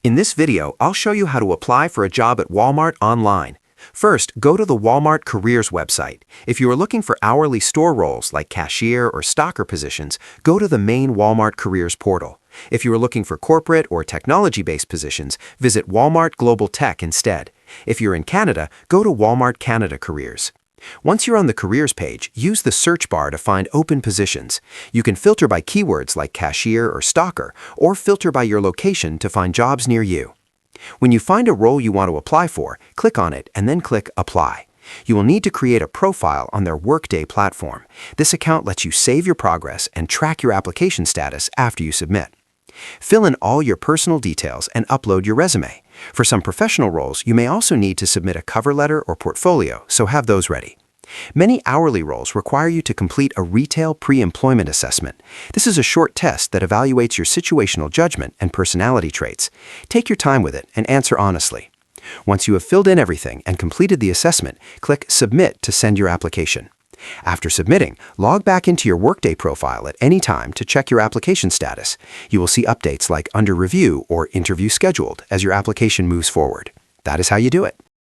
In this video, I'll show you how to apply for a job at Walmart online. First, go to the Walmart Careers website. If you are looking for hourly store roles like cashier or stocker positions, go to the main Walmart Careers portal. If you are looking for corporate or technology-based positions, visit Walmart Global Tech instead. If you're in Canada, go to Walmart Canada Careers. Once you're on the Careers page, use the search bar to find open positions. You can filter by keywords like cashier or stocker, or filter by your location to find jobs near you. When you find a role you want to apply for, click on it and then click Apply. You will need to create a profile on their Workday platform. This account lets you save your progress and track your application status after you submit. Fill in all your personal details and upload your resume. For some professional roles, you may also need to submit a cover letter or portfolio, so have those ready. Many hourly roles require you to complete a retail pre-employment assessment. This is a short test that evaluates your situational judgment and personality traits. Take your time with it and answer honestly. Once you have filled in everything and completed the assessment, click Submit to send your application. After submitting, log back into your Workday profile at any time to check your application status. You will see updates like Under Review or Interview Scheduled as your application moves forward. That is how you do it.